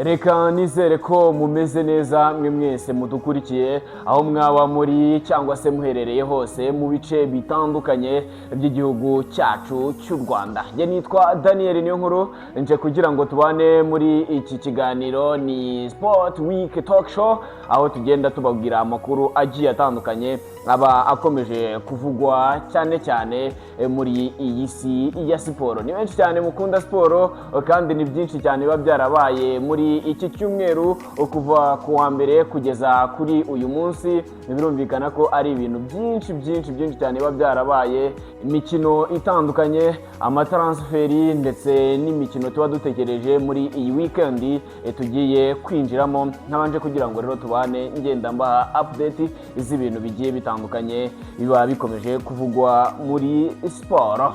Reka nizere ko mumeze neza mwe mwese mudukurikiye aho mwaba muri cyangwa se muherereye hose mu bice bitandukanye by'igihugu cyacu cy'u Rwanda. Nge nitwa Daniel Niyonkuru nje kugira ngo tubane muri iki kiganiro ni Sport Week Talk Show aho tugenda tubabwira amakuru agiye atandukanye aba akomeje kuvugwa cyane cyane muri iyi si ya siporo. Ni benshi cyane mukunda siporo kandi ni byinshi cyane biba byarabaye muri iki cyumweru kuva ku wa mbere kugeza kuri uyu munsi. Birumvikana ko ari ibintu byinshi cyane biba byarabaye, imikino itandukanye, amatransferi ndetse n'imikino tuba dutekereje muri iyi weekend tugiye kwinjiramo. Ntabanje kugira ngo rero tubane ngenda mbaha update z'ibintu bigiye bitandukanye biba bikomeje kuvugwa muri siporo.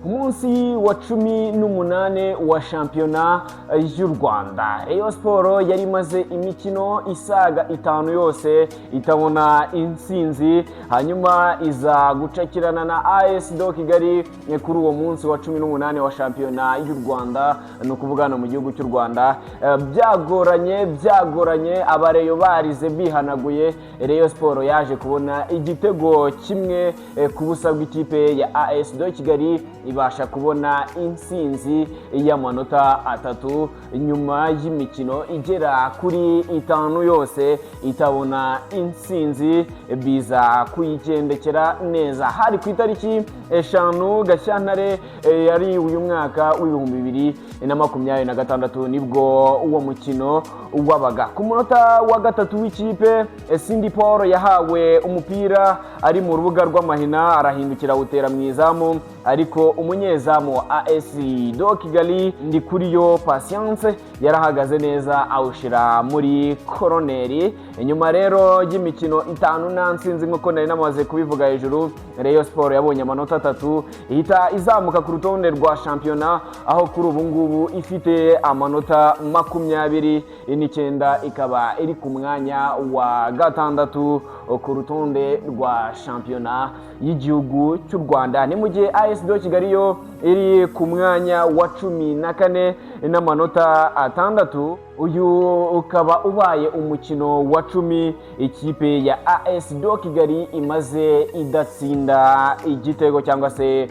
Umunsi wa 18 wa shampiyona y'u Rwanda, Rayon Sport yari maze imikino isaga 5 yose itabona intsinzi, hanyuma iza gucakirana na AS Kigali kuri uwo munsi wa 18 wa shampiyona y'u Rwanda, no kuvugana mu gihugu cy'u Rwanda. Byagoranye abareyo barize bihanaguye. Rayon Sport yaje kubona igitego kimwe ku busa bw'ikipe ya AS Kigali, ibasha kubona intsinzi y'amanota 3 nyuma y'imikino igera kuri 5 yose itabona intsinzi. Biza kuyigendekera neza hari ku itariki 5 Gashyantare yari uyu mwaka w'2026 nibwo uwo mukino wabaga. Ku munota wa gatatu w'ikipe Cindy Paul yahawe umupira ari mu rubuga rw'amahina, arahindukira utera mu izamu, ariko umunyezamu wa AS Kigali Ndikuriyo Patience yarahagaze neza awushira muri koroneri. Nyuma rero y'imikino 5 nta ntsinzi nk'uko nari namaze kubivuga hejuru, Rayon Sport yabonye amanota 3 ihita izamuka ku rutonde rwa shampiyona, aho kuri ubu ngubu ifite amanota 29, ikaba iri ku mwanya wa 6 ku rutonde rwa shampiyona y'igihugu cy'u Rwanda. Ni mu gihe AS Kigali yo iri ku mwanya wa 14 n'amanota 6. Uyu ukaba ubaye umukino wa 10 ikipe ya AS Kigali imaze idatsinda igitego cyangwa se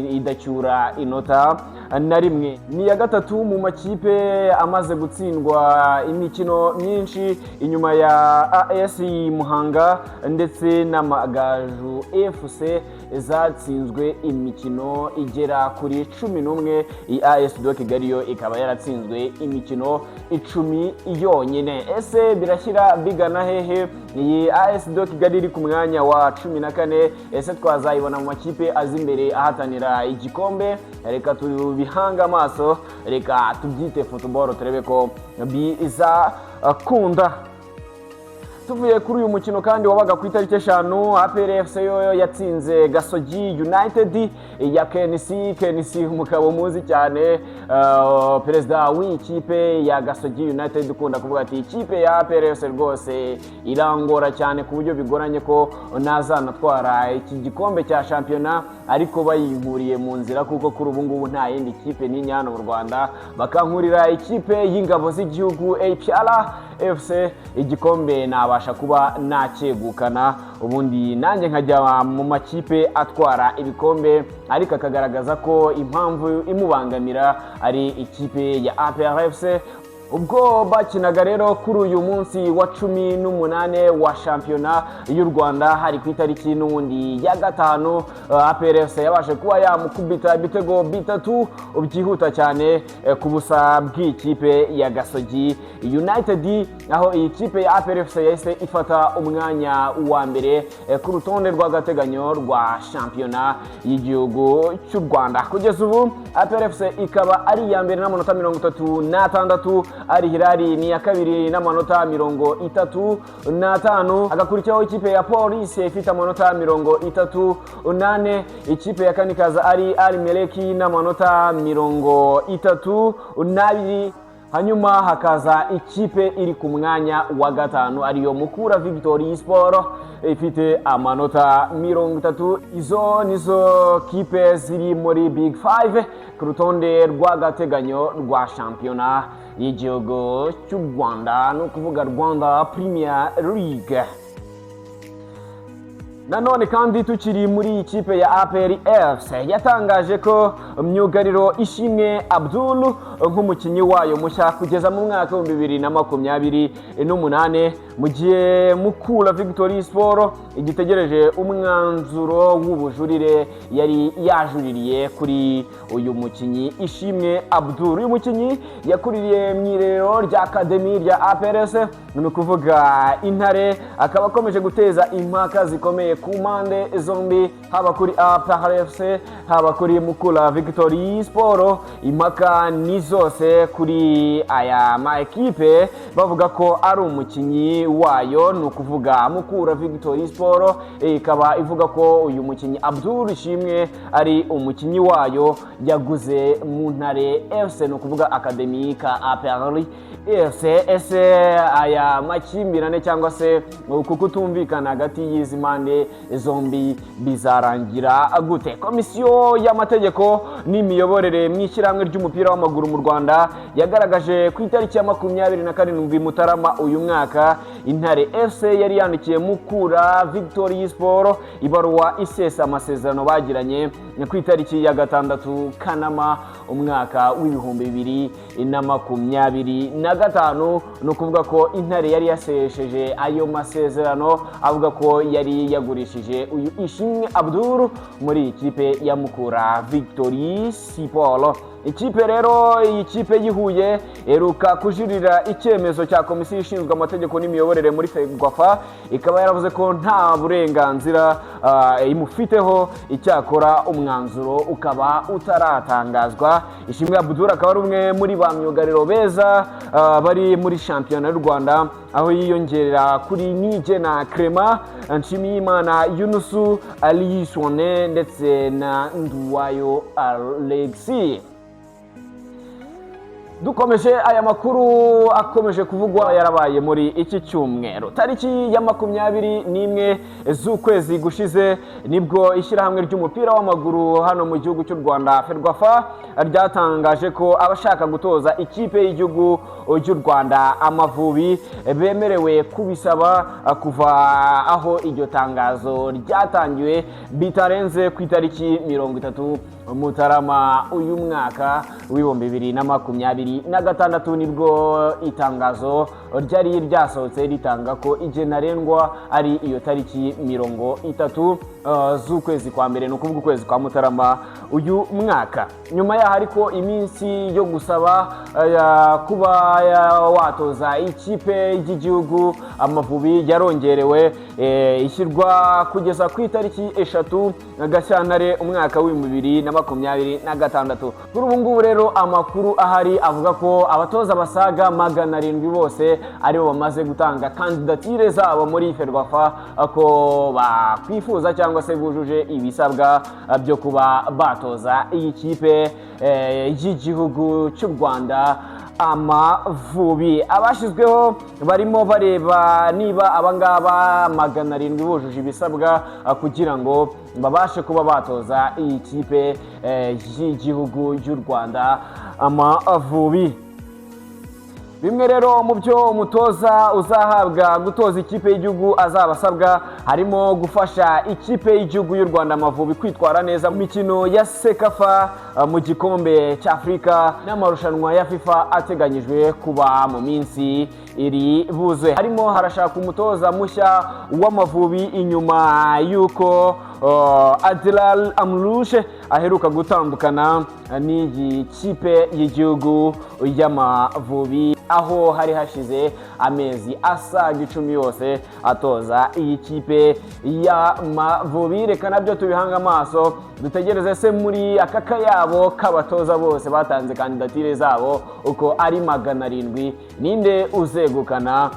idacyura inota na rimwe. Ni ya gatatu mu makipe amaze gutsindwa imikino myinshi inyuma ya AS Muhanga ndetse n'Amagaju FC zatsinzwe imikino igera kuri 11. AS Kigali yo ikaba yaratsinzwe imikino 10 yonyine. Ese birashyira bigana hehe? Iyi AS Kigali iri ku mwanya wa 14, ese twazayibona mu makipe azi imbere ahatanira igikombe? Reka tubihanga amaso, reka tubyite football turebe ko biza kunda. Tuvuye kuri uyu mukino kandi wabaga ku itariki 5, APR FC yo yatsinze Gasogi United ya Kenisi umugabo muzi cyane, perezida w'ikipe ya Gasogi United ukunda kuvuga ati ikipe ya APR FC rwose irangora cyane ku buryo bigoranye ko nazanatwara iki gikombe cya shampiyona, ariko bayinkuriye mu nzira kuko kuri ubu ngubu nta yindi kipe n'inyano mu Rwanda bakankurira ikipe y'ingabo z'igihugu APR FC igikombe nabasha kuba nacyegukana, ubundi nanjye nkajya mu makipe atwara ibikombe, ariko akagaragaza ko impamvu imubangamira ari ikipe ya APR FC. Ubwo bakinaga rero kuri uyu munsi wa 18 wa shampiyona y'u Rwanda, hari ku itariki n'ubundi ya 5, APR FC yabashe kuba yamukubita ibitego 3 byihuta cyane ku busa bw'ikipe ya Gasogi United, aho iyi kipe ya APR FC yahise ifata umwanya wa mbere ku rutonde rw'agateganyo rwa shampiyona y'igihugu cy'u Rwanda. Kugeza ubu APR FC ikaba ari iya mbere n'amanota 36, ari Hilali ni ya kabiri n'amanota 35, agakurikiraho ikipe ya Police ifite amanota 38, ikipe ya Kanikaza ari Meleki n'amanota 32, hanyuma hakaza ikipe iri ku mwanya wa gatanu ariyo Mukura Victory Sport ifite amanota 30. Izo nizo kipe ziri muri Big 5 ku rutonde rw'agateganyo rwa shampiyona y'igihugu cy'u Rwanda, no kuvuga Rwanda Premier League. Nanone kandi tukiri muri ikipe ya APR FC yatangaje ko myugariro Ishimwe Abdul nk'umukinnyi wayo mushya kugeza mu mwaka wa 2028, mu gihe Mukura Victory Sport igitegereje umwanzuro w'ubujurire yari yajuririye kuri uyu mukinnyi Ishimwe Abdul. Uyu mukinnyi yakuririye mu irero rya Academy rya APR FC, ni kuvuga Intare, akaba akomeje guteza impaka zikomeye ku mpande zombi, haba kuri APR FC haba kuri Mukura Victory Sport. Impaka ni zose kuri aya ma ekipe bavuga ko ari umukinnyi wayo, ni ukuvuga Mukura Victory Sport ikaba ivuga ko uyu mukinnyi Abdul Ishimwe ari umukinnyi wayo yaguze mu Ntare FC, ni ukuvuga Academy ka APR FC. Ese aya makimbirane cyangwa se kukutumvikana hagati y'izi mpande zombi bizarangira gute? Komisiyo y'amategeko n'imiyoborere mu ishyirahamwe ry'umupira w'amaguru mu Rwanda yagaragaje ku itariki ya 27 Mutarama uyu mwaka Intare FC yari yandikiye Mukura Victory Sport ibaruwa isesa amasezerano bagiranye ku itariki ya 6 Kanama umwaka w'2025, no kuvuga ko Intare yari yasesheje ayo masezerano avuga ko yari yagurishije uyu Ishimwe Abdul muri ikipe ya Mukura Victory Sport. Ikipe rero, ikipe yihuye eruka kujurira icyemezo cya komisiyo ishinzwe amategeko n'imiyoborere muri Ferwafa, ikaba yaravuze ko nta burenganzira imufiteho, icyakora umwanzuro ukaba utaratangazwa. Ishimwe Abdul akaba ari umwe muri ba myugariro beza bari muri shampiyona y'u Rwanda, aho yiyongerera kuri Nije na Clement, Nshimiyimana Yunusu, Ali Sone ndetse na Nduwayo Alexis. Dukomeje aya makuru akomeje kuvugwa yarabaye muri iki cyumweru. Tariki ya 21 z'ukwezi gushize nibwo ishyirahamwe ry'umupira w'amaguru hano mu gihugu cy'u Rwanda Ferwafa ryatangaje ko abashaka gutoza ikipe y'igihugu cy'u Rwanda Amavubi bemerewe kubisaba kuva aho iryo tangazo ryatangiwe bitarenze ku itariki 30 Mutarama uyu mwaka w'2026, nibwo itangazo ryari ryasohotse ritanga ko igihe ntarengwa ari iyo tariki 30 z'ukwezi kwa mbere, no kuvuga ukwezi kwa Mutarama uyu mwaka. Nyuma yaho ariko iminsi yo gusaba kuba watoza ikipe y'igihugu Amavubi yarongerewe, ishyirwa kugeza ku itariki 3 Gashyantare umwaka w'2026. Kuri ubu ngubu rero amakuru ahari avuga ko abatoza basaga 700 bose aribo bamaze gutanga kandidatire zabo muri Ferwafa ko bakwifuza cyangwa se bujuje ibisabwa byo kuba batoza iyi kipe y'igihugu cy'u Rwanda Amavubi. Abashyizweho barimo bareba niba abangaba 700 bujuje ibisabwa kugira ngo babashe kuba batoza iyi kipe y'igihugu cy'u Rwanda Amavubi. Bimwe rero mu byo umutoza uzahabwa gutoza ikipe y'igihugu azabasabwa harimo gufasha ikipe y'igihugu y'u Rwanda Amavubi kwitwara neza mu mikino ya Sekafa mu gikombe cy'Afrika n'amarushanwa ya FIFA ateganyijwe kuba mu minsi iri buze. Harimo harashaka umutoza mushya w'Amavubi inyuma yuko Adilal Amrouche aheruka gutandukana n'iyi kipe y'igihugu y'Amavubi, aho hari hashize amezi asaga 10 yose atoza iyi kipe y'Amavubi. Reka nabyo tubihanga amaso dutegereze se muri aka kayabo k'abatoza bose batanze kandidatire zabo uko ari 700 ninde uzegukana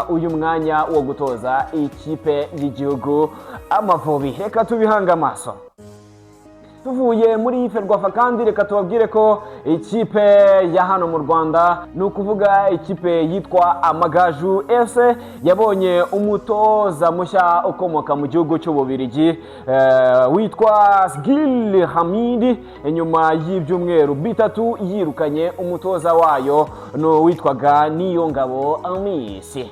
uyu mwanya wo gutoza ikipe y'igihugu Amavubi. Reka tubihanga amaso. Tuvuye muri Ferwafa kandi reka tubabwire ko ikipe ya hano mu Rwanda ni ukuvuga ikipe yitwa Amagaju FC yabonye umutoza mushya ukomoka mu gihugu cy'Ububiligi witwa Sgil Hamid nyuma y'ibyumweru bitatu yirukanye umutoza wayo no witwaga Niyongabo Amisi.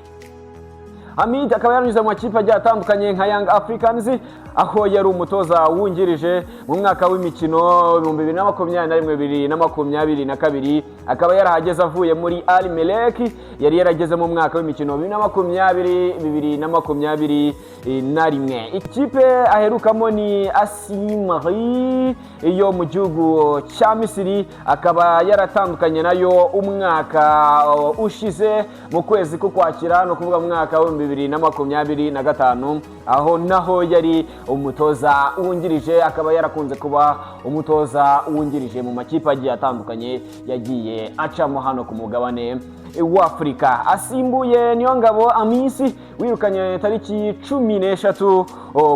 Hamid akaba yaranyuze mu makipe agiye atandukanye nka Young Africans aho yari umutoza wungirije mu mwaka w'imikino 2021-2022 akaba yarahageze avuye muri Al Merrikh yari yarageze mu mwaka w'imikino 2020-2021. Ikipe aherukamo ni Asimari yo mu gihugu cya Misiri akaba yaratandukanye nayo umwaka ushize mu kwezi ko kwakira no kuvuga mu mwaka wa 2025 aho naho yari umutoza wungirije akaba yarakunze kuba umutoza wungirije mu makipe agiye atandukanye yagiye acamo hano ku mugabane w'Afrika. Asimbuye Niyongabo Amisi wirukanye tariki 13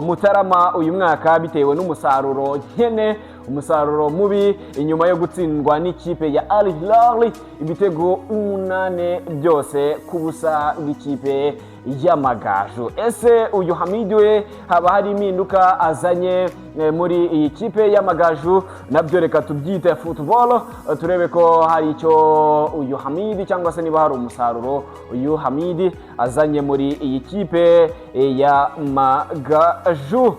Mutarama uyu mwaka bitewe n'umusaruro nkene, umusaruro mubi inyuma yo gutsindwa n'ikipe ya Al Hilal ibitego 8 byose kubusa n'ikipe y'Amagaju. Ese uyu Hamid we haba hari impinduka azanye muri iyi kipe y'Amagaju? Nabyo reka tubyite football turebe ko hari icyo uyu Hamid cyangwa se niba hari umusaruro uyu Hamid azanye muri iyi kipe y'Amagaju.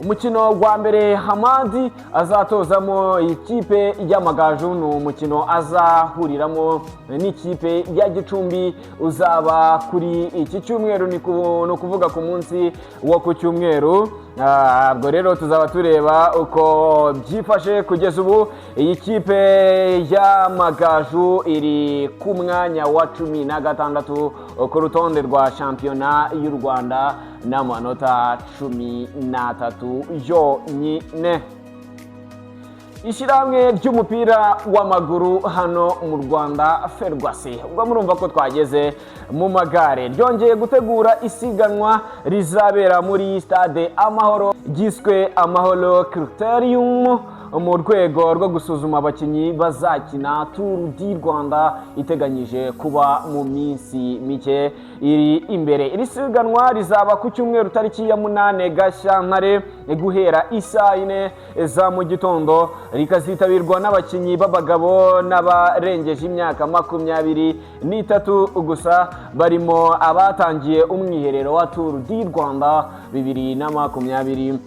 Umukino wa mbere Hamadi azatozamo ikipe y'Amagaju ni umukino azahuriramo n'ikipe ya Gicumbi uzaba kuri iki cyumweru, ni kuvuga ku munsi wo ku cyumweru. Ubwo rero tuzaba tureba uko byifashe kugeza ubu. Iyi kipe y'Amagaju iri ku mwanya wa 16 ku rutonde rwa shampiyona y'u Rwanda n'amanota 13 yonyine. Ishyirahamwe ry'umupira w'amaguru hano mu Rwanda Ferwafa, ubwo murumva ko twageze mu magare, ryongeye gutegura isiganwa rizabera muri stade Amahoro ryiswe Amahoro Criterium mu rwego rwo gusuzuma abakinnyi bazakina Tour du Rwanda iteganyije kuba mu minsi mike iri imbere. Iri siganwa rizaba ku cyumweru tariki ya 8 Gashyantare guhera isaa 4 za mu gitondo, rikazitabirwa n'abakinnyi b'abagabo n'abarengeje imyaka 23 gusa, barimo abatangiye umwiherero wa Tour du Rwanda 2026.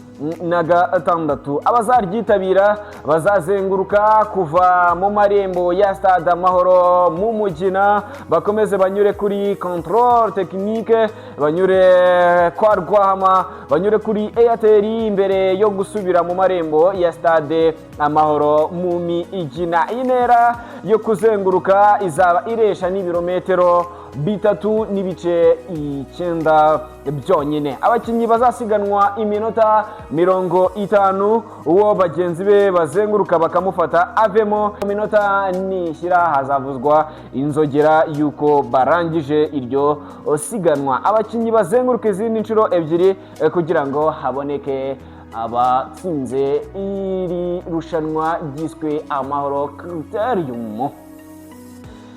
Abazaryitabira bazazenguruka kuva mu marembo ya stade Amahoro mu Mugina, bakomeze banyure kuri control technique, banyure kwa Rwahama, banyure kuri Airtel imbere yo gusubira mu marembo ya stade Amahoro mu Migina. Intera yo kuzenguruka izaba iresha n'ibirometero 3.9 byonyine. Abakinnyi bazasiganwa iminota 50, uwo bagenzi be bazenguruka bakamufata avemo iminota nishyira hazavuzwa inzogera yuko barangije iryo siganwa. Abakinnyi bazenguruka izindi nshuro 2 kugira ngo haboneke abatsinze iri rushanwa ryiswe Amahoro Criterium.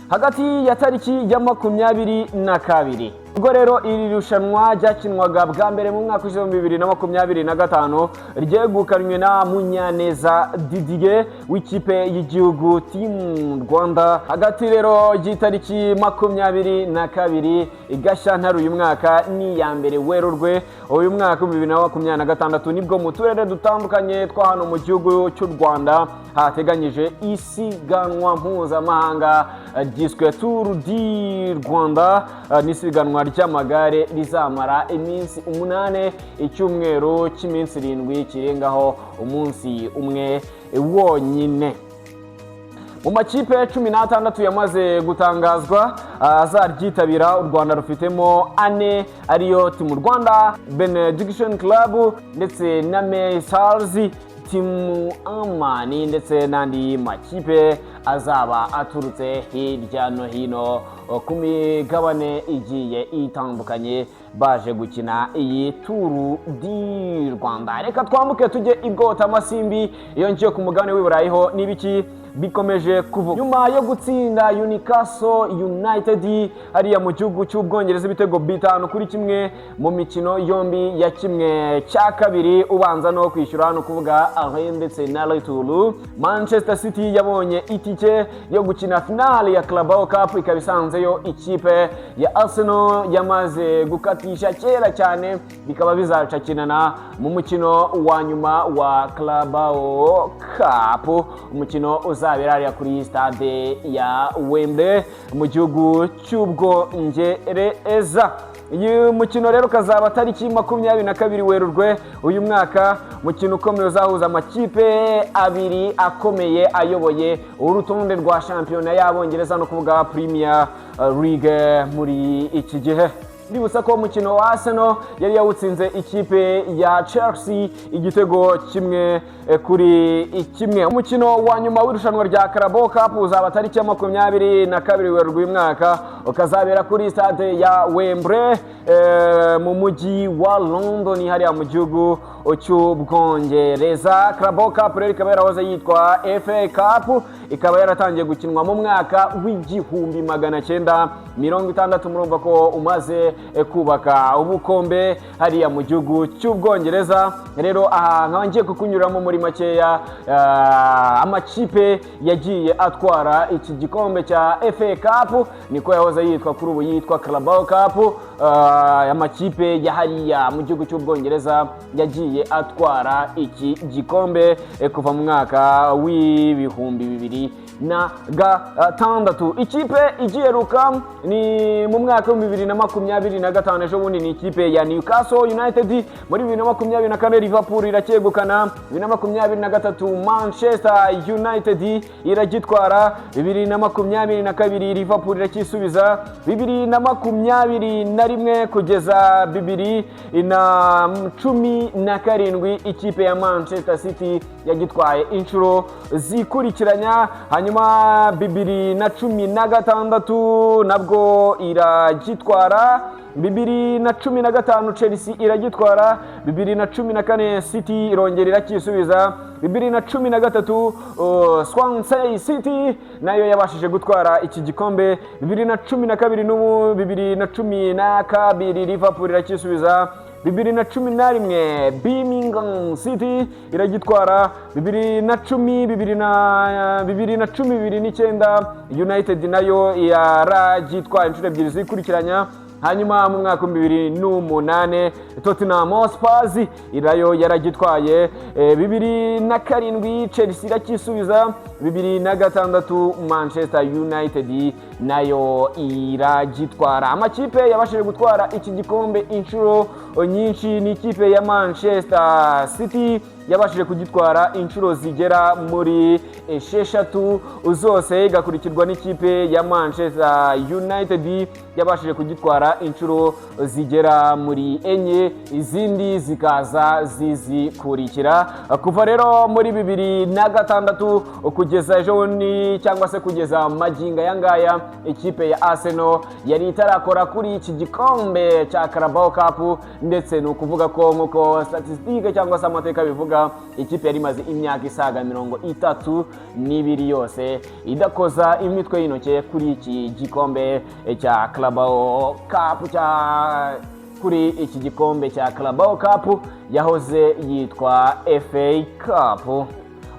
Hagati ya tariki ya 22 ubwo rero iri rushanwa ryakinwaga bwa mbere mu mwaka wa 2025 ryegukanywe na Munyaneza Didier w'ikipe y'igihugu Team Rwanda. Hagati rero y'itariki 22 Gashyantare uyu mwaka ni ya mbere Werurwe uyu mwaka 2026 nibwo mu turere dutandukanye twa hano mu gihugu cy'u Rwanda hateganyije isiganwa mpuzamahanga ryiswe Tour du Rwanda. N'isiganwa ry'amagare rizamara iminsi 8, icyumweru cy'iminsi 7 kirengaho umunsi umwe wonyine. Mu makipe 16 yamaze gutangazwa azaryitabira, u Rwanda rufitemo 4 ariyo Team Rwanda, Benediction Club ndetse na Stars Timu Amani ndetse n'andi makipe azaba aturutse hirya no hino ku migabane igiye itandukanye baje gukina iyi Turu di Rwanda. Reka twambuke tujye ibwota amasimbi iyo ngiye ku mugabane w'Iburayi ho n'ibiki bikomeje kuvuga. Nyuma yo gutsinda Newcastle United hariya mu gihugu cy'Ubwongereza ibitego 5-1 mu mikino yombi ya kimwe cya kabiri ubanza no kwishyura no kuvuga Arsenal ndetse na Liverpool, Manchester City yabonye itike yo gukina finale ya Carabao Cup ikabisanzeyo ikipe ya Arsenal yamaze gukatisha kera cyane, bikaba bizacakinana mu mukino wa nyuma wa Carabao Cup, umukino uzabera kuri stade ya Wembley mu gihugu cy'Ubwongereza. Uyu mukino rero kazaba tariki 22 Werurwe uyu mwaka, mukino ukomeye uzahuza amakipe abiri akomeye ayoboye urutonde rwa shampiyona y'Abongereza no kuvuga Premier League muri iki gihe. Ndibutsa ko umukino wa Arsenal yari yawutsinze ikipe ya Chelsea igitego 1-1. Umukino wa nyuma w'irushanwa rya Carabao Cup uzaba tariki 22 Werurwe uyu mwaka, ukazabera kuri stade ya Wembley mu mujyi wa London hariya mu gihugu cy'Ubwongereza. Carabao Cup rero ikaba yarahoze yitwa FA Cup, ikaba yaratangiye gukinwa mu mwaka w'1960. Murumva ko umaze kubaka ubukombe hariya mu gihugu cy'Ubwongereza. Rero aha nkaba ngiye kukunyuramo muri makeya amakipe yagiye atwara iki gikombe cya FA Cup, niko yahoze yitwa, kuri ubu yitwa Carabao Cup. Amakipe ya hariya mu gihugu cy'Ubwongereza yagiye atwara iki gikombe kuva mu mwaka w'2006. Ikipe igiheruka ni mu mwaka w'2025 ejo bundi ni ikipe ya Newcastle United. Muri 2024 Liverpool iracyegukana, 2023 Manchester United iragitwara, 2022 Liverpool iracyisubiza, 2021 kugeza 2017 ikipe ya Manchester City yagitwaye inshuro zikurikiranya. Hanyuma 2016 nabwo iragitwara, 2015 Chelsea iragitwara, 2014 City irongera iracyisubiza, 2013 Swansea City nayo yabashije gutwara iki gikombe, 2012 n'ubu 2012 Liverpool iracyisubiza, 2011 Birmingham City iragitwara, 2010 United nayo yaragitwara inshuro ebyiri zikurikiranya. Hanyuma mu mwaka 2008 Tottenham Hotspur irayo yaragitwaye, 2007 Chelsea iracyisubiza, 2006 Manchester United nayo iragitwara. Amakipe yabashije gutwara iki gikombe inshuro nyinshi ni ikipe ya Manchester City yabashije kugitwara inshuro zigera muri 6 zose, igakurikirwa n'ikipe ya Manchester United yabashije kugitwara inshuro zigera muri 4, izindi zikaza zizikurikira. Kuva rero muri 2006 kugeza ejo ni cyangwa se kugeza maginga yangaya, ikipe ya Arsenal yari itarakora kuri iki gikombe cya Carabao Cup, ndetse no kuvuga ko nkuko statistique cyangwa se amateka bivuga, ikipe yari maze imyaka isaga 32 yose idakoza imitwe y'intoke kuri iki gikombe cya Carabao Cup kuri iki gikombe cya Carabao Cup yahoze yitwa FA Cup.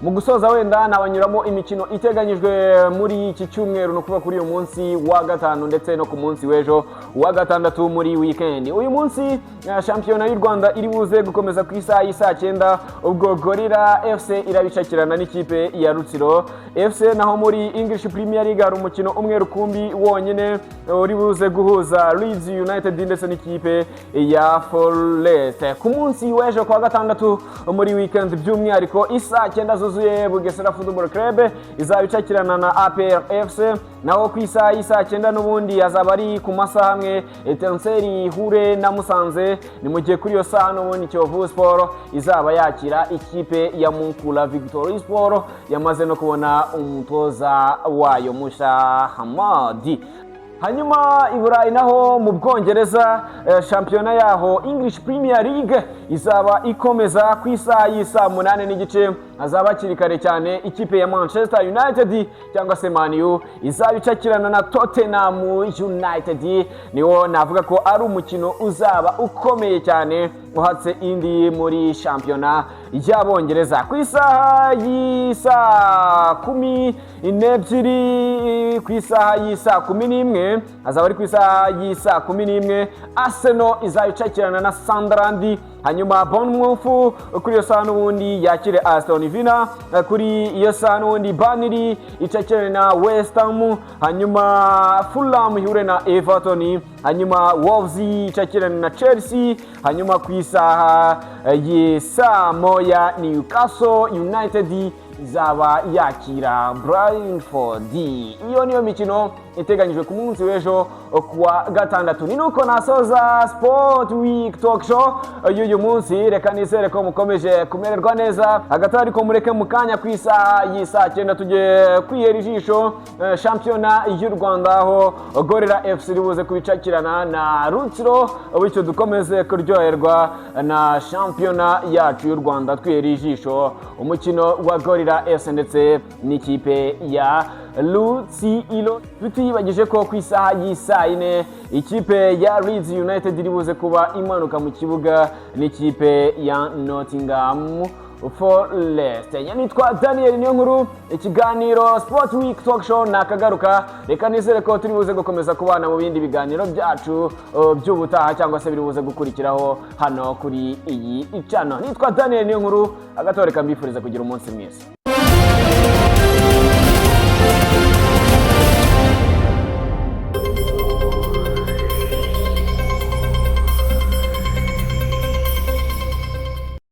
Mu gusoza wenda nabanyuramo imikino iteganyijwe muri iki cyumweru no kuva kuri uyu munsi wa gatanu ndetse no ku munsi w'ejo wa gatandatu muri weekend. Uyu munsi shampiyona y'u Rwanda iri buze gukomeza ku isaha y'isa 9, ubwo Gorilla FC irabicakirana n'ikipe ya Rutsiro FC. Naho muri English Premier League hari umukino umwe rukumbi wonyine uri buze guhuza Leeds United ndetse n'ikipe ya Forest. Ku munsi w'ejo kwa gatandatu muri weekend by'umwihariko isa 9 yuzuye Bugesera Football Club izaba icakirana na APR FC, naho ku isaha y'isa 9 n'ubundi azaba ari ku masaha amwe Etincelle hure na Musanze. Ni mu gihe kuri yo saha n'ubundi Kiyovu Sport izaba yakira ikipe ya Mukura Victory Sport yamaze no kubona umutoza wayo musha Hamadi. Hanyuma Iburayi naho mu Bwongereza shampiyona yaho English Premier League izaba ikomeza ku isaha y'isa 8 n'igice. Hazaba hakiri kare cyane ikipe ya Manchester United cyangwa se Man U izaba icakirana na Tottenham United. Niwo navuga ko ari umukino uzaba ukomeye cyane uhatse indi muri shampiyona y'Abongereza ku isaha y'isa 12 ku isaha y'isa 11 hazaba ari ku isaha y'isa 11 Arsenal izaba icakirana na Sunderland. Hanyuma Bournemouth kuri iyo saha n'ubundi yakire Aston Villa, kuri iyo saha n'ubundi Burnley icakirana na West Ham, hanyuma Fulham ihure na Everton, hanyuma Wolves icakirana na Chelsea, hanyuma ku isaha y'isa moya Newcastle United izaba yakira Brentford. Iyo niyo mikino iteganyijwe ku munsi w'ejo kuwa gatandatu. Ni nuko nasoza Sport Week Talk Show y'uyu munsi. Reka nizere ko mukomeje kumererwa neza, hagati ariko mureke mukanya ku isaha y'isa 9 tujye kwihera ijisho shampiyona y'u Rwanda aho Gorilla FC ribuze kubicakirana na Rutsiro, bityo dukomeze kuryoherwa na shampiyona yacu y'u Rwanda twihera ijisho umukino wa Gorilla FC ndetse n'ikipe ya Rutsiro. Tutibagije ko ku isaha y'isa 4 ikipe ya Leeds United iribuze kuba imanuka mu kibuga n'ikipe ya Nottingham Forest. Yanitwa Daniel niyo nkuru, ikiganiro Sport Week Talk Show nakagaruka. Reka nizere ko turibuze gukomeza kubana mu bindi biganiro byacu by'ubutaha cyangwa se biribuze gukurikiraho hano kuri iyi channel. Nitwa Daniel niyo nkuru, agatoreka mbifuriza kugira umunsi mwiza.